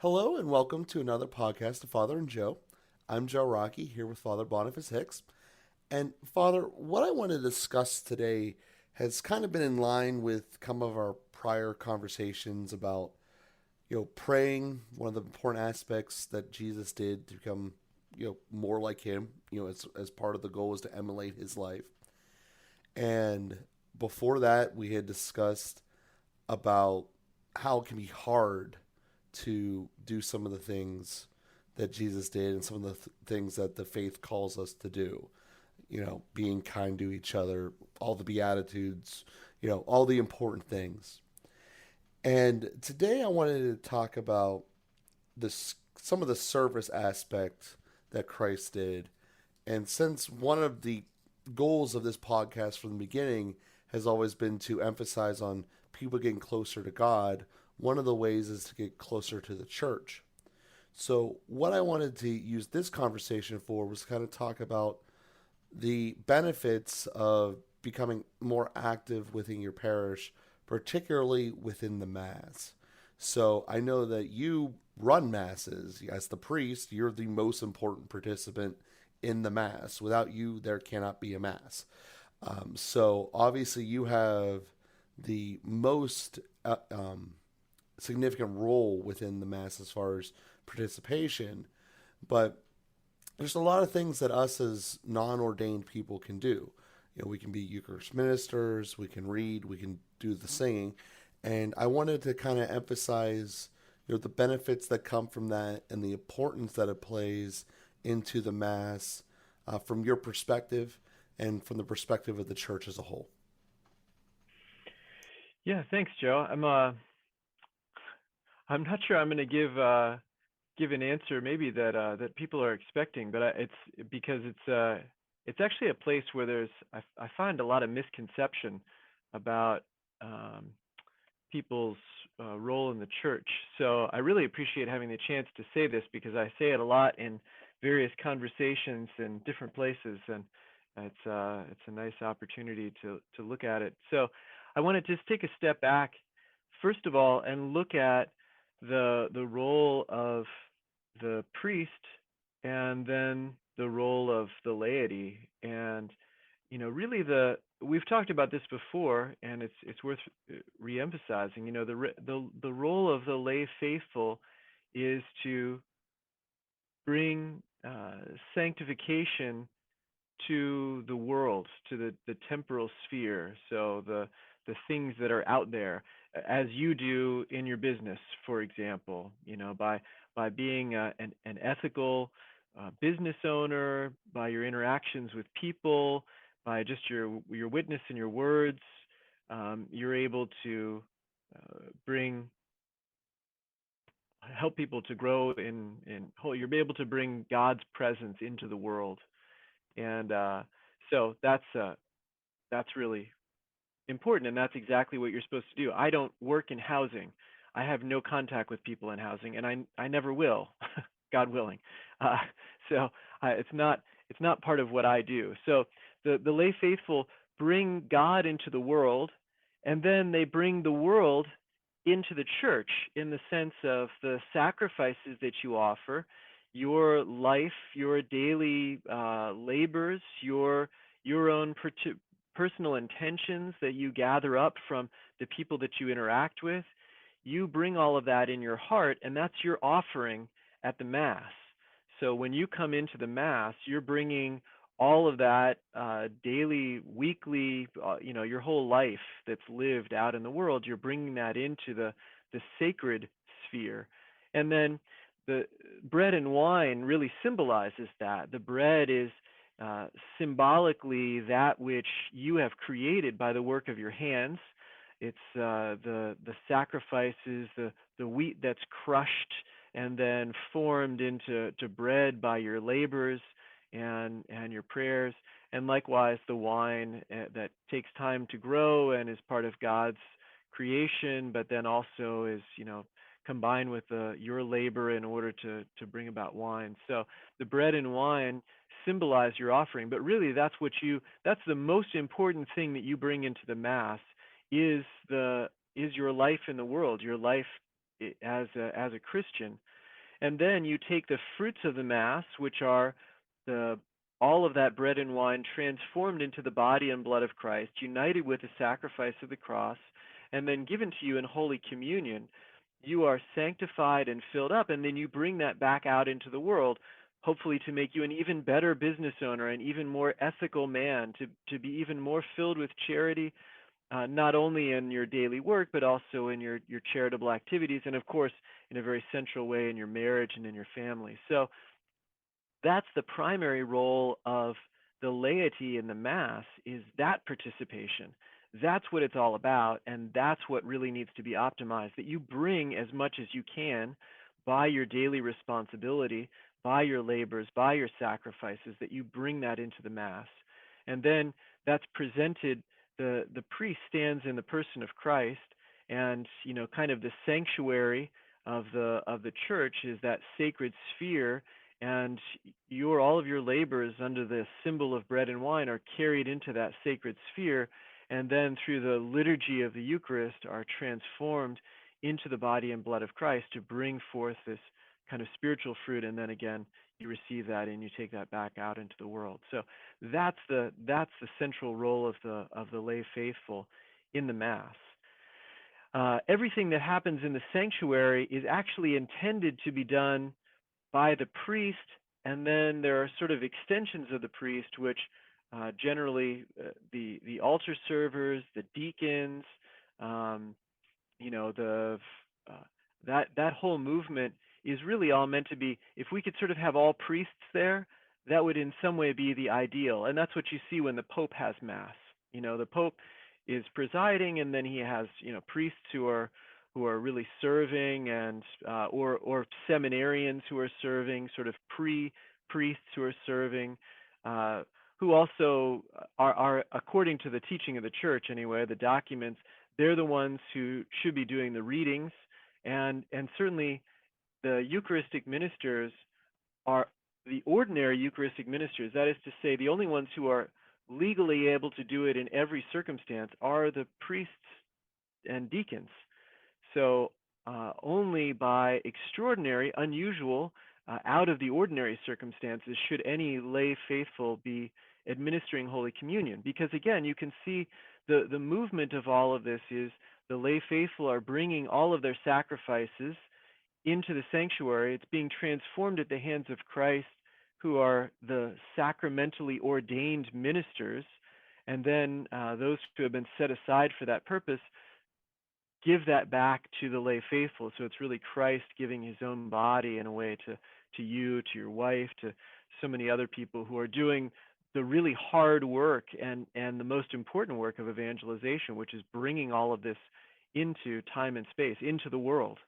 Hello and welcome to another podcast of Father and Joe. I'm Joe Rocky here with Father Boniface Hicks. And Father, what I want to discuss today has kind of been in line with some of our prior conversations about, praying, one of the important aspects that Jesus did to become, more like him, as part of the goal was to emulate his life. And before that, we had discussed about how it can be hard to do some of the things that Jesus did and some of the things that the faith calls us to do. Being kind to each other, all the Beatitudes, all the important things. And today I wanted to talk about some of the service aspect that Christ did. And since one of the goals of this podcast from the beginning has always been to emphasize on people getting closer to God, one of the ways is to get closer to the church. So, what I wanted to use this conversation for was kind of talk about the benefits of becoming more active within your parish, particularly within the Mass. So, I know that you run Masses. As the priest, you're the most important participant in the Mass. Without you, there cannot be a Mass. So, obviously, you have the most significant role within the Mass as far as participation, but there's a lot of things that us as non-ordained people can do. We can be Eucharist ministers, we can read, we can do the singing, and I wanted to kind of emphasize, the benefits that come from that and the importance that it plays into the Mass from your perspective and from the perspective of the church as a whole. Yeah, thanks, Joe. I'm not sure I'm going to give an answer maybe that people are expecting, but it's because it's actually a place where I find a lot of misconception about um, people's role in the church. So I really appreciate having the chance to say this because I say it a lot in various conversations in different places, and it's a nice opportunity to look at it. So I want to just take a step back, first of all, and look at the role of the priest and then the role of the laity. And really we've talked about this before, and it's worth reemphasizing. The role of the lay faithful is to bring sanctification to the world, to the temporal sphere. So the things that are out there, as you do in your business, for example, by being an ethical business owner, by your interactions with people, by just your witness and your words, you're able to bring help people to grow in whole. You're able to bring God's presence into the world, and so that's really important, and that's exactly what you're supposed to do. I don't work in housing. I have no contact with people in housing, and I never will, God willing. Uh, so it's not part of what I do. So the lay faithful bring God into the world, and then they bring the world into the church in the sense of the sacrifices that you offer, your life, your daily labors, your own personal intentions that you gather up from the people that you interact with. You bring all of that in your heart, and that's your offering at the Mass. So when you come into the Mass, you're bringing all of that daily, weekly, your whole life that's lived out in the world. You're bringing that into the sacred sphere, and then the bread and wine really symbolizes that. The bread is symbolically that which you have created by the work of your hands. It's the sacrifices, the wheat that's crushed and then formed into bread by your labors and your prayers, and likewise the wine that takes time to grow and is part of God's creation, but then also is combined with your labor in order to bring about wine. So the bread and wine symbolize your offering, but really that's the most important thing that you bring into the Mass is your life in the world, your life as a Christian. And then you take the fruits of the Mass, which are the all of that bread and wine transformed into the body and blood of Christ, united with the sacrifice of the cross, and then given to you in Holy Communion. You are sanctified and filled up, and then you bring that back out into the world, hopefully to make you an even better business owner, an even more ethical man, to be even more filled with charity, not only in your daily work, but also in your charitable activities, and of course, in a very central way in your marriage and in your family. So that's the primary role of the laity in the Mass, is that participation. That's what it's all about, and that's what really needs to be optimized, that you bring as much as you can by your daily responsibility, by your labors, by your sacrifices, that you bring that into the Mass. And then that's presented, the priest stands in the person of Christ, and kind of the sanctuary of the church is that sacred sphere, and all of your labors under the symbol of bread and wine are carried into that sacred sphere, and then through the liturgy of the Eucharist are transformed into the body and blood of Christ to bring forth this kind of spiritual fruit, and then again you receive that and you take that back out into the world. So that's the central role of the lay faithful in the Mass. Everything that happens in the sanctuary is actually intended to be done by the priest, and then there are sort of extensions of the priest, which generally the altar servers, the deacons, the that whole movement is really all meant to be. If we could sort of have all priests there, that would in some way be the ideal, and that's what you see when the Pope has Mass. The Pope is presiding, and then he has priests who are really serving, and or seminarians who are serving, sort of pre-priests who are serving, who also are, according to the teaching of the Church anyway, the documents, they're the ones who should be doing the readings, and certainly the Eucharistic ministers are the ordinary Eucharistic ministers. That is to say, the only ones who are legally able to do it in every circumstance are the priests and deacons. So only by extraordinary, unusual, out of the ordinary circumstances should any lay faithful be administering Holy Communion. Because again, you can see the movement of all of this is the lay faithful are bringing all of their sacrifices into the sanctuary. It's being transformed at the hands of Christ, who are the sacramentally ordained ministers, and then those who have been set aside for that purpose give that back to the lay faithful. So it's really Christ giving his own body in a way to you, to your wife, to so many other people who are doing the really hard work and the most important work of evangelization, which is bringing all of this into time and space, into the world.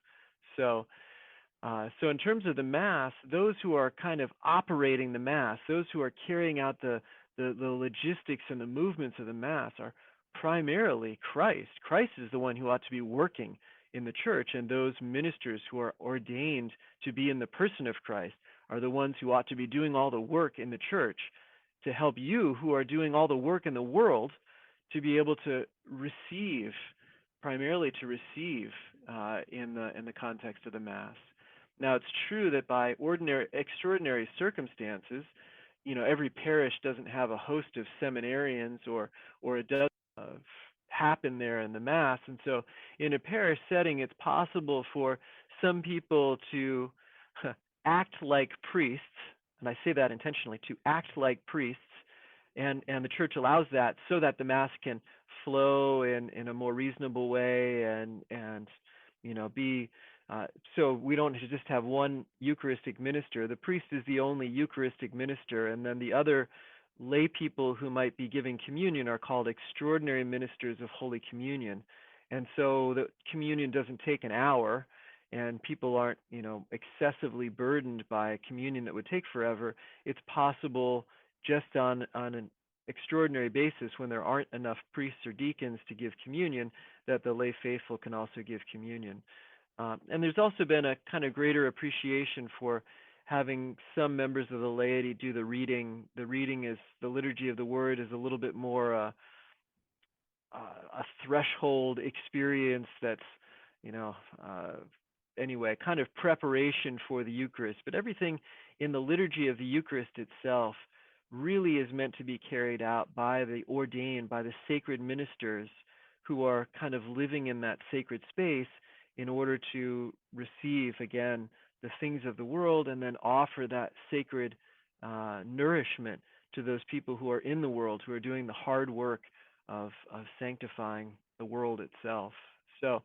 So in terms of the Mass, those who are kind of operating the Mass, those who are carrying out the logistics and the movements of the Mass are primarily Christ. Christ is the one who ought to be working in the church, and those ministers who are ordained to be in the person of Christ are the ones who ought to be doing all the work in the church to help you who are doing all the work in the world to be able to receive, primarily to receive in the context of the Mass. Now, it's true that by extraordinary circumstances, every parish doesn't have a host of seminarians, or it does happen there in the Mass. And so in a parish setting, it's possible for some people to act like priests, and I say that intentionally, to act like priests, and the church allows that so that the Mass can flow in a more reasonable way, and be so we don't just have one Eucharistic minister. The priest is the only Eucharistic minister, and then the other lay people who might be giving communion are called extraordinary ministers of Holy Communion. And so the communion doesn't take an hour, and people aren't, excessively burdened by a communion that would take forever. It's possible just on an extraordinary basis, when there aren't enough priests or deacons to give communion, that the lay faithful can also give communion. And there's also been a kind of greater appreciation for having some members of the laity do the reading. The reading is, the liturgy of the word is a little bit more a threshold experience that's, anyway, kind of preparation for the Eucharist. But everything in the liturgy of the Eucharist itself really is meant to be carried out by the ordained, by the sacred ministers who are kind of living in that sacred space in order to receive, again, the things of the world and then offer that sacred nourishment to those people who are in the world, who are doing the hard work of sanctifying the world itself. So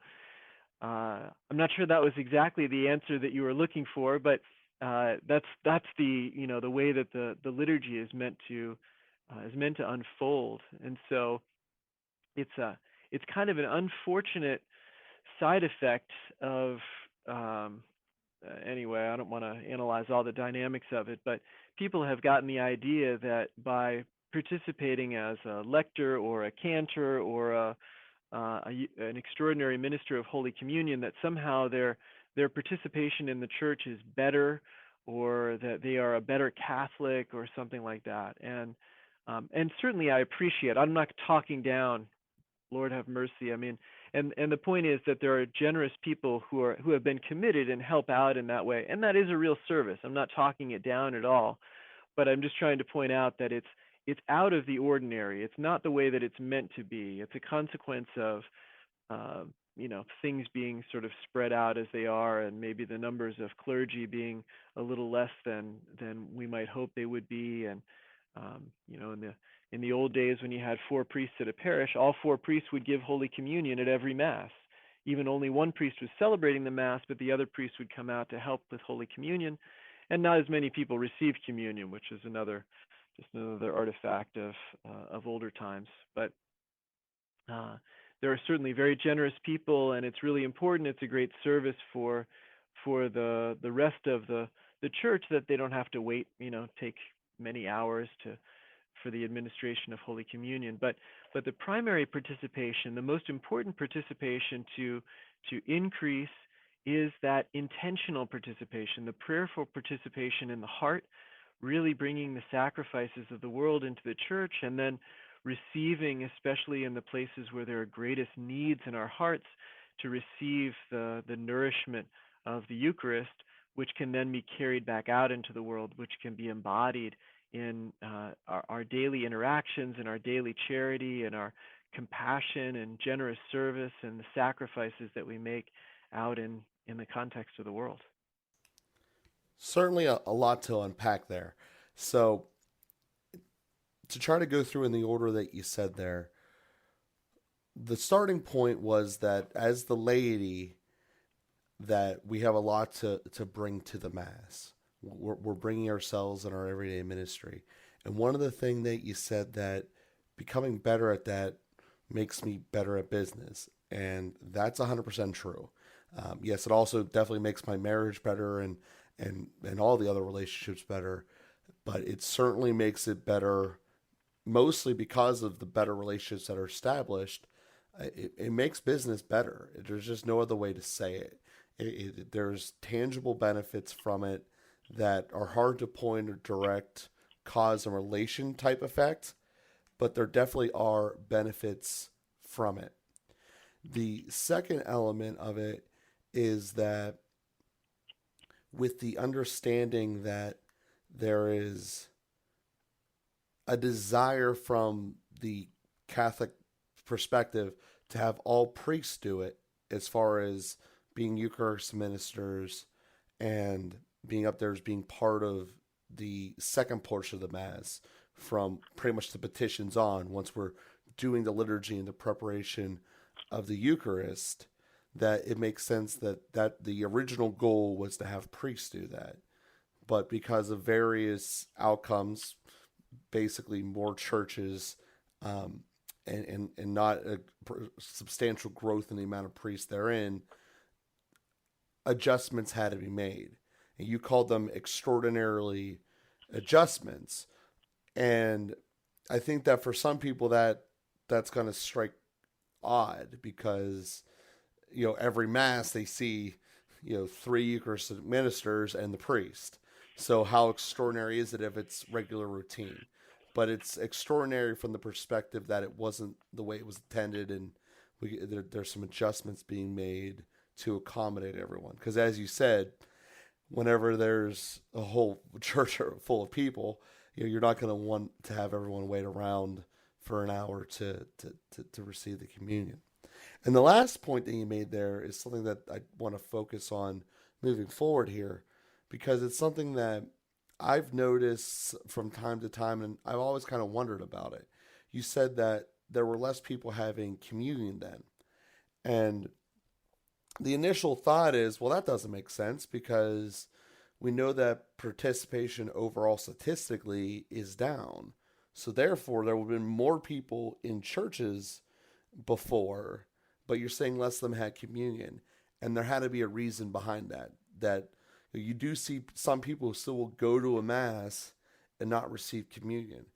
I'm not sure that was exactly the answer that you were looking for, but that's the the way that the liturgy is meant to unfold. And so it's kind of an unfortunate side effect of anyway, I don't want to analyze all the dynamics of it, but people have gotten the idea that by participating as a lector or a cantor or an extraordinary minister of Holy Communion, that somehow their participation in the church is better, or that they are a better Catholic or something like that. And certainly I appreciate. I'm not talking down. Lord have mercy. I mean, and the point is that there are generous people who have been committed and help out in that way, and that is a real service. I'm not talking it down at all, but I'm just trying to point out that it's out of the ordinary. It's not the way that it's meant to be. It's a consequence of things being sort of spread out as they are, and maybe the numbers of clergy being a little less than we might hope they would be. And in the old days, when you had 4 priests at a parish, all 4 priests would give Holy Communion at every Mass. Even only one priest was celebrating the Mass, but the other priest would come out to help with Holy Communion, and not as many people received communion, which is another artifact of older times. But there are certainly very generous people, and it's really important. It's a great service for the rest of the church, that they don't have to wait, take many hours for the administration of Holy Communion. But the primary participation, the most important participation to increase, is that intentional participation, the prayerful participation in the heart, really bringing the sacrifices of the world into the church, and then receiving, especially in the places where there are greatest needs in our hearts, to receive the nourishment of the Eucharist, which can then be carried back out into the world, which can be embodied in our daily interactions, in our daily charity, and our compassion and generous service, and the sacrifices that we make out in the context of the world. Certainly a lot to unpack there. So, to try to go through in the order that you said there, the starting point was that as the laity, that we have a lot to bring to the Mass. We're bringing ourselves in our everyday ministry. And one of the things that you said, that becoming better at that makes me better at business. And that's 100% true. Yes, it also definitely makes my marriage better, and all the other relationships better. But it certainly makes it better, mostly because of the better relationships that are established. It makes business better. There's just no other way to say it. There's tangible benefits from it that are hard to point or direct cause and relation type effect, but there definitely are benefits from it. The second element of it is that, with the understanding that there is a desire from the Catholic perspective to have all priests do it, as far as being Eucharist ministers and being up there as being part of the second portion of the Mass, from pretty much the petitions on, once we're doing the liturgy and the preparation of the Eucharist, that it makes sense that the original goal was to have priests do that. But because of various outcomes, basically more churches, and not a substantial growth in the amount of priests therein, adjustments had to be made. And you called them extraordinarily adjustments. And I think that for some people that's going to strike odd, because every Mass they see 3 Eucharistic ministers and the priest. So how extraordinary is it if it's regular routine? But it's extraordinary from the perspective that it wasn't the way it was intended, and there's some adjustments being made to accommodate everyone. Because as you said, whenever there's a whole church full of people, you're not going to want to have everyone wait around for an hour to receive the communion. And the last point that you made there is something that I want to focus on moving forward here, because it's something that I've noticed from time to time, and I've always kind of wondered about it. You said that there were less people having communion then. And the initial thought is, well, that doesn't make sense because we know that participation overall statistically is down. So therefore, there would have been more people in churches before, but you're saying less of them had communion. And there had to be a reason behind that. That you do see some people who still will go to a mass and not receive communion.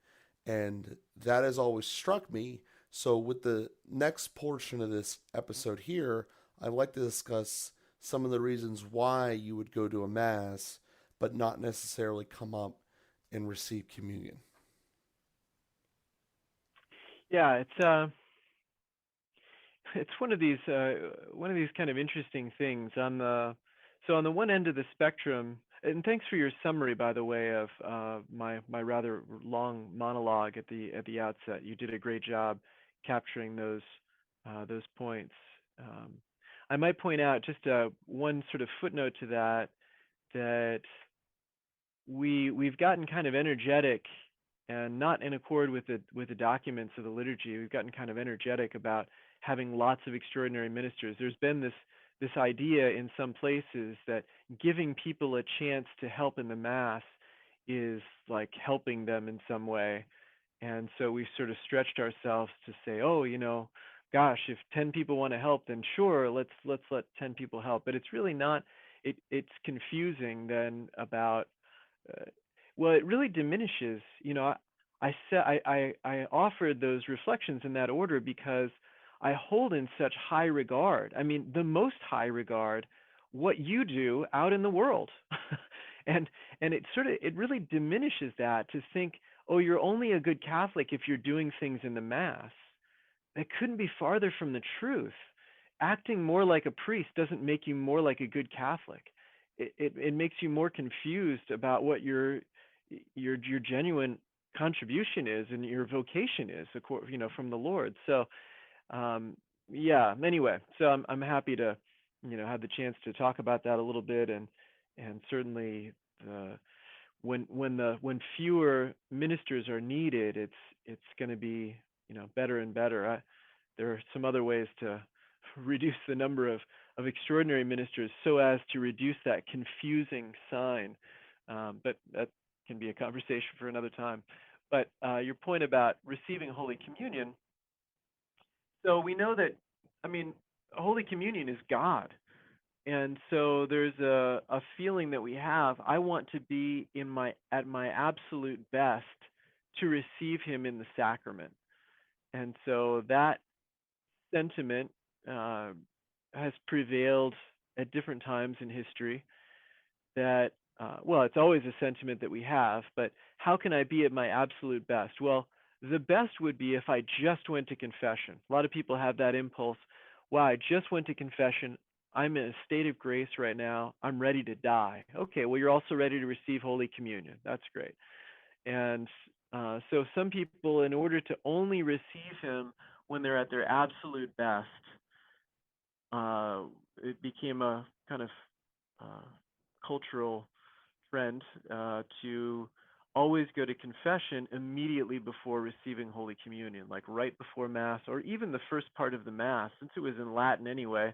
And that has always struck me. So, with the next portion of this episode here, I'd like to discuss some of the reasons why you would go to a mass but not necessarily come up and receive communion. Yeah, it's one of these kind of interesting things on the so on the one end of the spectrum. And thanks for your summary, by the way, of my rather long monologue at the outset. You did a great job capturing those points. Um, I might point out just one sort of footnote to that, that we've gotten kind of energetic and not in accord with the documents of the liturgy. We've gotten kind of energetic about having lots of extraordinary ministers. There's been this idea in some places that giving people a chance to help in the mass is like helping them in some way. And so we've sort of stretched ourselves to say, oh, gosh, if 10 people want to help, then sure, let's let 10 people help. But it's really not. It's confusing then about uh, well, it really diminishes. I said I offered those reflections in that order because I hold in such high regard. I mean, the most high regard what you do out in the world, and it really diminishes that to think, oh, you're only a good Catholic if you're doing things in the Mass. That couldn't be farther from the truth. Acting more like a priest doesn't make you more like a good Catholic. It makes you more confused about what your genuine contribution is and your vocation is, from the Lord. So, yeah. Anyway, so I'm happy to, have the chance to talk about that a little bit, and certainly the when fewer ministers are needed, it's going to be better and better. There are some other ways to reduce the number of extraordinary ministers so as to reduce that confusing sign. But that can be a conversation for another time. But your point about receiving Holy Communion, so we know that, I mean, Holy Communion is God. And so there's a feeling that we have, I want to be at my absolute best to receive him in the sacrament. And so that sentiment has prevailed at different times in history, that well, it's always a sentiment that we have, but how can I be at my absolute best? Well, the best would be if I just went to confession. A lot of people have that impulse. Wow, I just went to confession. I'm in a state of grace right now. I'm ready to die. Okay, well, you're also ready to receive Holy Communion. That's great. And so some people, in order to only receive him when they're at their absolute best, it became a kind of uh, cultural trend to always go to confession immediately before receiving Holy Communion, like right before Mass, or even the first part of the Mass. Since it was in Latin anyway,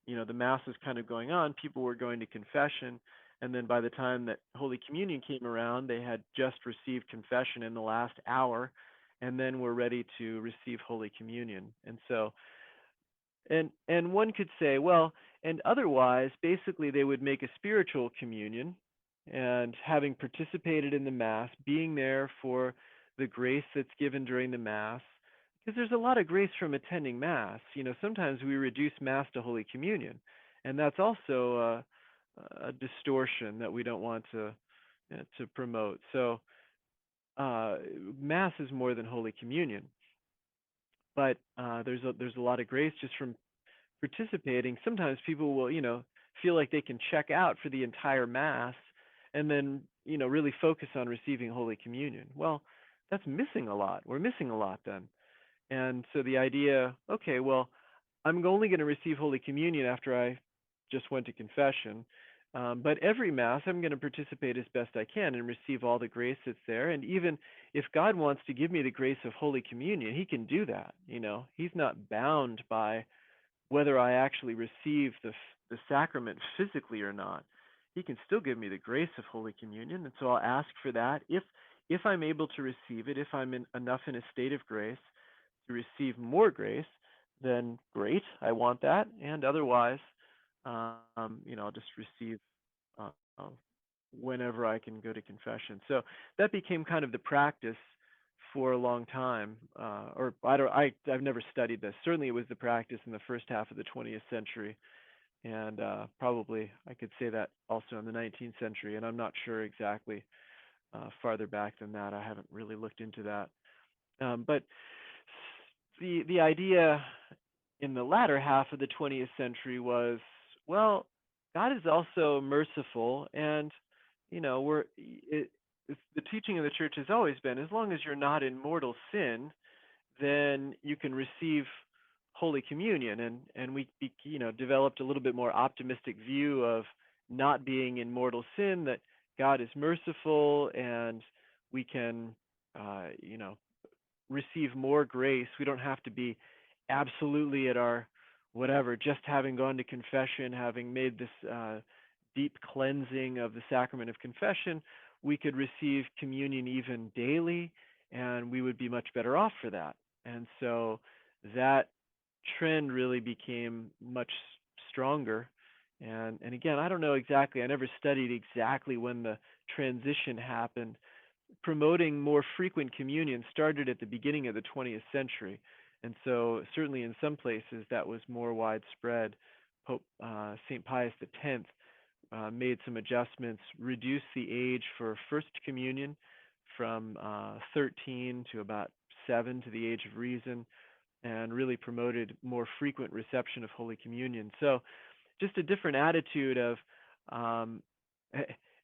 the Mass was kind of going on, people were going to confession, and then by the time that Holy Communion came around, they had just received confession in the last hour, and then were ready to receive Holy Communion. And so, and one could say, well, and otherwise, basically they would make a spiritual communion, and having participated in the Mass, being there for the grace that's given during the Mass, because there's a lot of grace from attending Mass. Sometimes we reduce Mass to Holy Communion, and that's also a distortion that we don't want to promote. So Mass is more than Holy Communion, but there's a lot of grace just from participating, sometimes people will, feel like they can check out for the entire Mass and then, really focus on receiving Holy Communion. Well, that's missing a lot. We're missing a lot then. And so the idea, okay, well, I'm only going to receive Holy Communion after I just went to confession. But every Mass, I'm going to participate as best I can and receive all the grace that's there. And even if God wants to give me the grace of Holy Communion, He can do that. He's not bound by whether I actually receive the sacrament physically or not. He can still give me the grace of Holy Communion, and so I'll ask for that. If I'm able to receive it, if I'm enough in a state of grace to receive more grace, then great, I want that. And otherwise, I'll just receive uh, uh, whenever I can go to confession. So that became kind of the practice for a long time. Or I've never studied this. Certainly, it was the practice in the first half of the 20th century, and probably I could say that also in the 19th century. And I'm not sure exactly farther back than that. I haven't really looked into that. But the idea in the latter half of the 20th century was, well, God is also merciful, and the teaching of the church has always been, as long as you're not in mortal sin, then you can receive Holy Communion, and we developed a little bit more optimistic view of not being in mortal sin, that God is merciful, and we can receive more grace. We don't have to be absolutely at our whatever, just having gone to confession, having made this deep cleansing of the sacrament of confession. We could receive communion even daily, and we would be much better off for that. And so that trend really became much stronger. And again, I don't know exactly, I never studied exactly when the transition happened. Promoting more frequent communion started at the beginning of the 20th century. And so certainly in some places that was more widespread. Pope St. Pius X made some adjustments, reduced the age for First Communion from 13 to about 7 to the age of reason, and really promoted more frequent reception of Holy Communion. So just a different attitude of,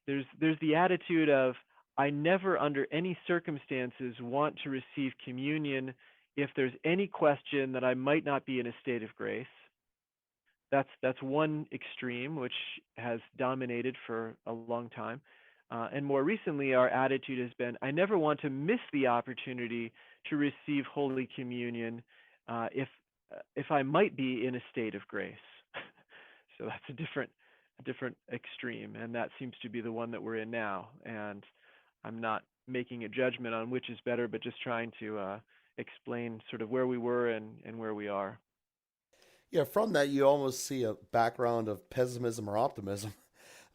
there's the attitude of, I never under any circumstances want to receive communion if there's any question that I might not be in a state of grace. That's one extreme, which has dominated for a long time. And more recently, our attitude has been, I never want to miss the opportunity to receive Holy Communion if I might be in a state of grace. So that's a different extreme, and that seems to be the one that we're in now. And I'm not making a judgment on which is better, but just trying to explain sort of where we were and where we are. Yeah, from that you almost see a background of pessimism or optimism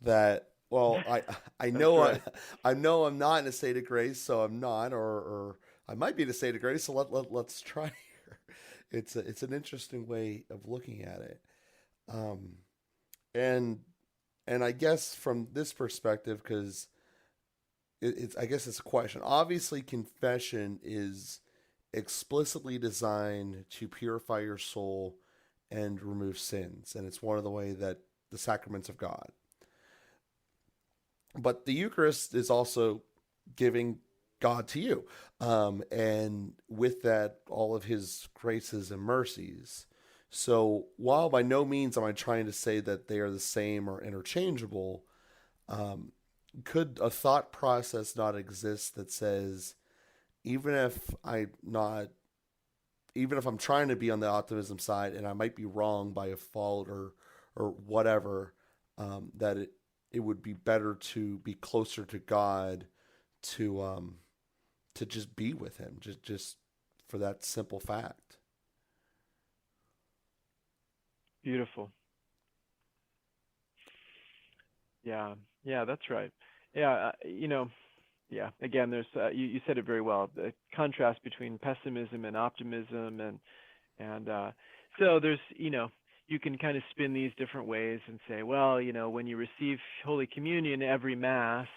that, well, I That's know right. I know I'm not in a state of grace, so I'm not, or I might be in a state of grace, so let's try here. It's an interesting way of looking at it. Um, and and I guess from this perspective, because it's I guess it's a question. Obviously, confession is explicitly designed to purify your soul and remove sins, and it's one of the way that the sacraments of God. But the Eucharist is also giving God to you, and with that, all of His graces and mercies. So while by no means am I trying to say that they are the same or interchangeable, um, could a thought process not exist that says, even if I not even if I'm trying to be on the optimism side and I might be wrong by a fault or whatever, that it would be better to be closer to God, to to just be with Him, just for that simple fact. Beautiful. Yeah, yeah, that's right. Yeah, yeah. Again, there's you said it very well. The contrast between pessimism and optimism, and so there's you can kind of spin these different ways and say, well, when you receive Holy Communion every Mass,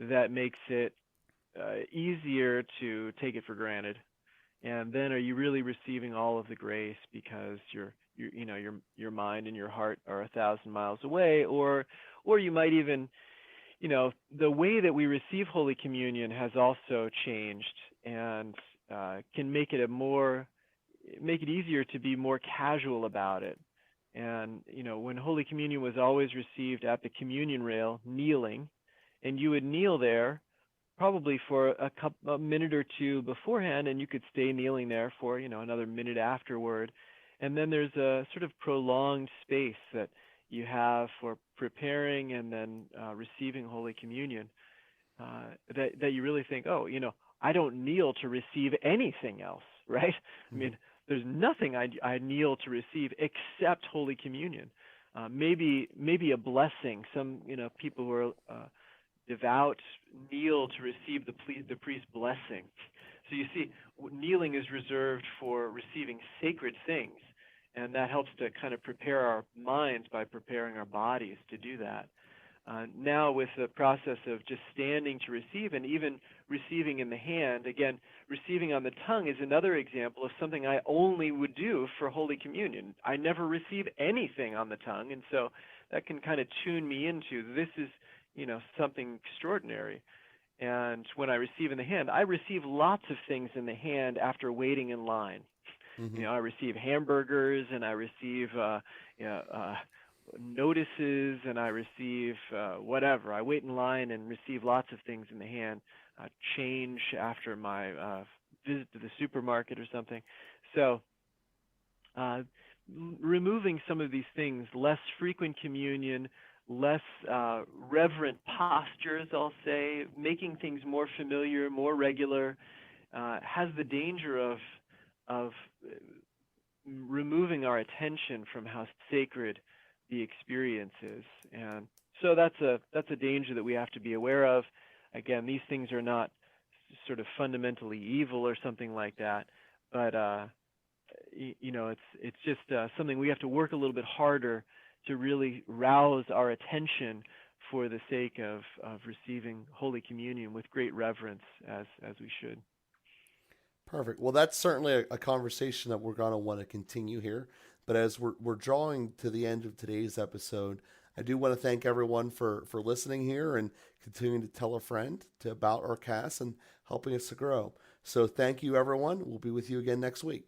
that makes it easier to take it for granted. And then are you really receiving all of the grace because you're your mind and your heart are 1,000 miles away, or you might even, the way that we receive Holy Communion has also changed, and can make it easier to be more casual about it. And when Holy Communion was always received at the communion rail, kneeling, and you would kneel there probably for a minute or two beforehand, and you could stay kneeling there for another minute afterward. And then there's a sort of prolonged space that you have for preparing and then receiving Holy Communion, that you really think, oh, I don't kneel to receive anything else, right? I mean, there's nothing I kneel to receive except Holy Communion. Maybe a blessing. Some people who are devout kneel to receive the priest's blessing. So you see, kneeling is reserved for receiving sacred things, and that helps to kind of prepare our minds by preparing our bodies to do that. Now with the process of just standing to receive, and even receiving in the hand, again, receiving on the tongue is another example of something I only would do for Holy Communion. I never receive anything on the tongue, and so that can kind of tune me into this is, something extraordinary. And when I receive in the hand, I receive lots of things in the hand after waiting in line. I receive hamburgers, and I receive notices, and I receive whatever. I wait in line and receive lots of things in the hand, change after my visit to the supermarket or something. So removing some of these things, less frequent communion, less reverent postures, I'll say, making things more familiar, more regular, has the danger of removing our attention from how sacred the experience is. And so that's a danger that we have to be aware of. Again, these things are not sort of fundamentally evil or something like that, but it's just something we have to work a little bit harder to really rouse our attention for the sake of receiving Holy Communion with great reverence, as we should. Perfect. Well, that's certainly a conversation that we're going to want to continue here. But as we're drawing to the end of today's episode, I do want to thank everyone for listening here and continuing to tell a friend about our cast and helping us to grow. So thank you, everyone. We'll be with you again next week.